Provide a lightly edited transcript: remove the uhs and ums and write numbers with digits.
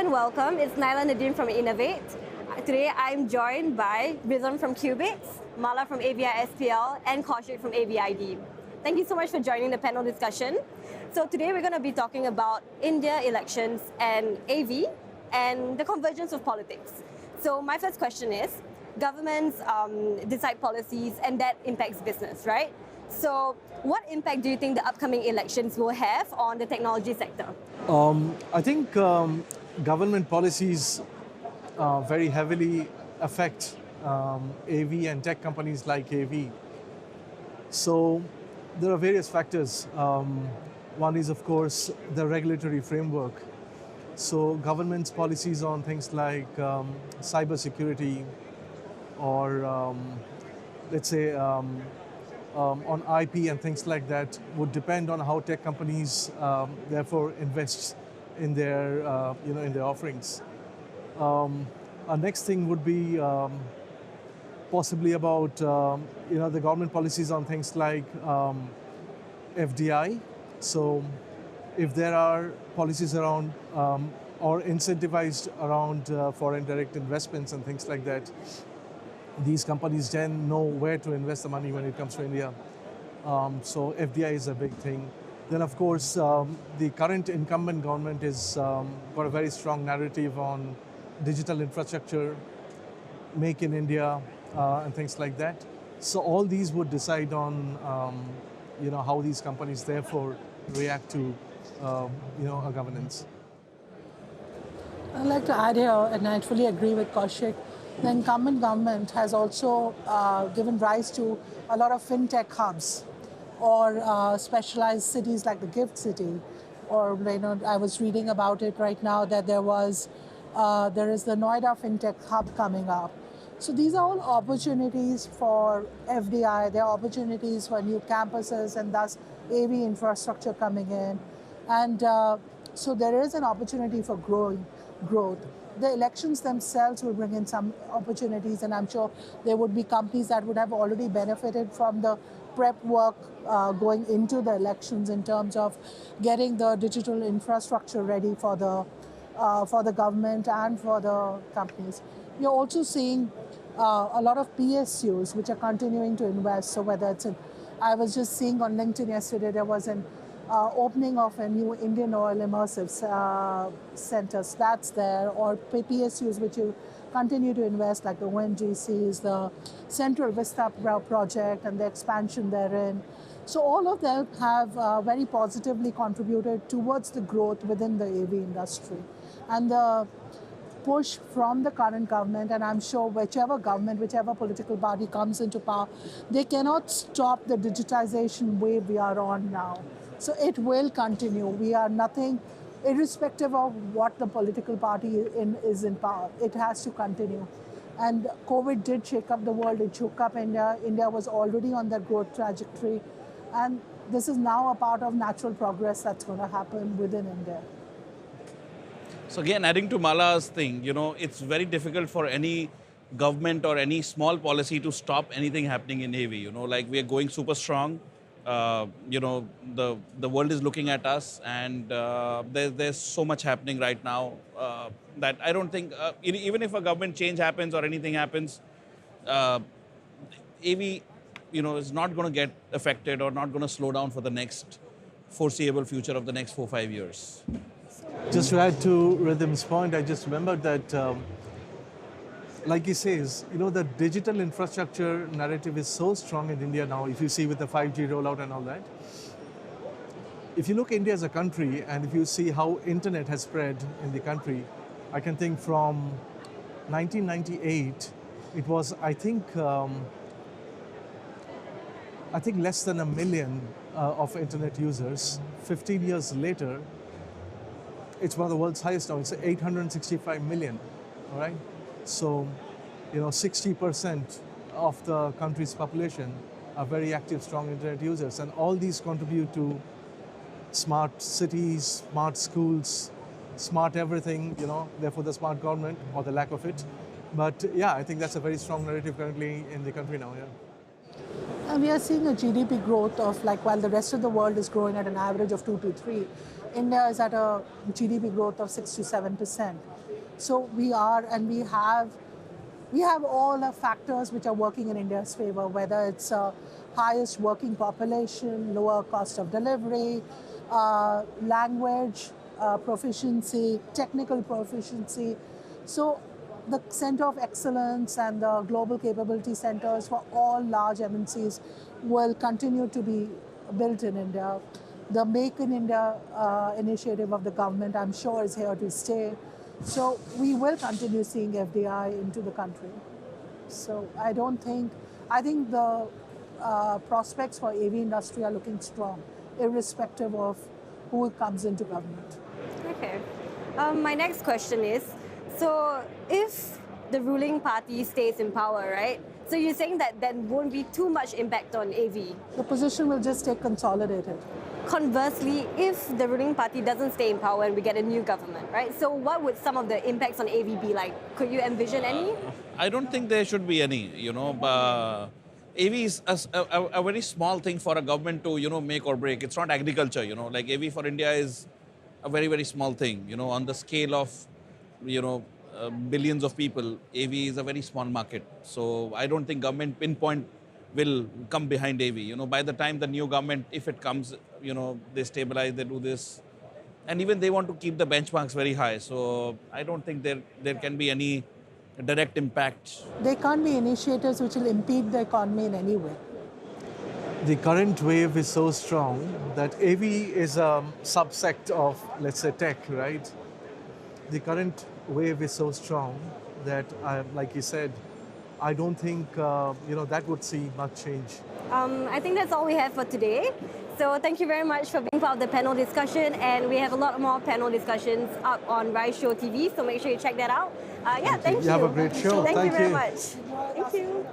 and welcome. It's Naila Nadeem from Inavate. Today I'm joined by Rhythm from QUBIX, Mala from AVI SPL, and Kaushik from AVID. Thank you so much for joining the panel discussion. So today we're going to be talking about India elections and AV and the convergence of politics. So my first question is, governments decide policies and that impacts business, right? So what impact do you think the upcoming elections will have on the technology sector? I think government policies very heavily affect AV and tech companies like AV. So there are various factors. One is, of course, the regulatory framework. So government's policies on things like cybersecurity or let's say on IP and things like that would depend on how tech companies therefore invest in their in their offerings. Our next thing would be possibly about the government policies on things like FDI. So if there are policies around or incentivized around foreign direct investments and things like that, these companies then know where to invest the money when it comes to India. So FDI is a big thing. Then, of course, the current incumbent government has got a very strong narrative on digital infrastructure, make in India, and things like that. So all these would decide on how these companies therefore react to a governance. I'd like to add here, and I fully agree with Kaushik, the incumbent government has also given rise to a lot of fintech hubs or specialized cities like the Gift City. Or I was reading about it right now that there is the Noida fintech hub coming up. So these are all opportunities for FDI. There are opportunities for new campuses and thus AV infrastructure coming in. And so there is an opportunity for growth. The elections themselves will bring in some opportunities, and I'm sure there would be companies that would have already benefited from the prep work going into the elections in terms of getting the digital infrastructure ready for the government and for the companies. You're also seeing a lot of PSUs which are continuing to invest. So whether it's I was just seeing on LinkedIn yesterday, there was an opening of a new Indian Oil Immersive Centers, that's there, or PSUs which you continue to invest, like the ONGCs, the Central Vista project and the expansion therein. So all of them have very positively contributed towards the growth within the AV industry. And the push from the current government, and I'm sure whichever government, whichever political party comes into power, they cannot stop the digitization wave we are on now. So it will continue. We are nothing, irrespective of what the political party is in power, it has to continue. And COVID did shake up the world, it shook up India. India was already on that growth trajectory. And this is now a part of natural progress that's going to happen within India. So again, adding to Mala's thing, it's very difficult for any government or any small policy to stop anything happening in AV. Like we are going super strong. The world is looking at us, and there's so much happening right now that I don't think, even if a government change happens or anything happens, AV, is not going to get affected or not going to slow down for the next foreseeable future of the next 4-5 years. Just to add to Rhythm's point, I just remembered that, like he says, the digital infrastructure narrative is so strong in India now, if you see with the 5G rollout and all that. If you look at India as a country, and if you see how internet has spread in the country, I can think from 1998, it was, I think less than 1 million of internet users. 15 years later, it's one of the world's highest now. It's 865 million, all right? So, 60% of the country's population are very active, strong internet users. And all these contribute to smart cities, smart schools, smart everything, therefore the smart government or the lack of it. But yeah, I think that's a very strong narrative currently in the country now, yeah. And we are seeing a GDP growth of, like, while the rest of the world is growing at an average of 2 to 3, India is at a GDP growth of 6 to 7%. So we are, and we have all the factors which are working in India's favor, whether it's highest working population, lower cost of delivery, language proficiency, technical proficiency. So the Center of Excellence and the Global Capability Centers for all large MNCs will continue to be built in India. The Make in India initiative of the government, I'm sure, is here to stay. So we will continue seeing FDI into the country. So I think the prospects for AV industry are looking strong, irrespective of who comes into government. Okay. My next question is, so if the ruling party stays in power, right? So you're saying that there won't be too much impact on AV. The position will just stay consolidated. Conversely, if the ruling party doesn't stay in power and we get a new government, right? So what would some of the impacts on AV be like? Could you envision any? I don't think there should be any, AV is a very small thing for a government to, make or break. It's not agriculture, like AV for India is a very, very small thing, on the scale of, billions of people. AV is a very small market. So I don't think government pinpoint will come behind AV. By the time the new government, if it comes, they stabilize, they do this. And even they want to keep the benchmarks very high. So I don't think there can be any direct impact. There can't be initiatives which will impede the economy in any way. The current wave is so strong that AV is a subsect of, let's say, tech, right? The current wave is so strong that, like you said, I don't think that would see much change. I think that's all we have for today. So thank you very much for being part of the panel discussion, and we have a lot more panel discussions up on Rise Show TV, so make sure you check that out. Thank you. You have a great show. Thank you very you. much. Thank you.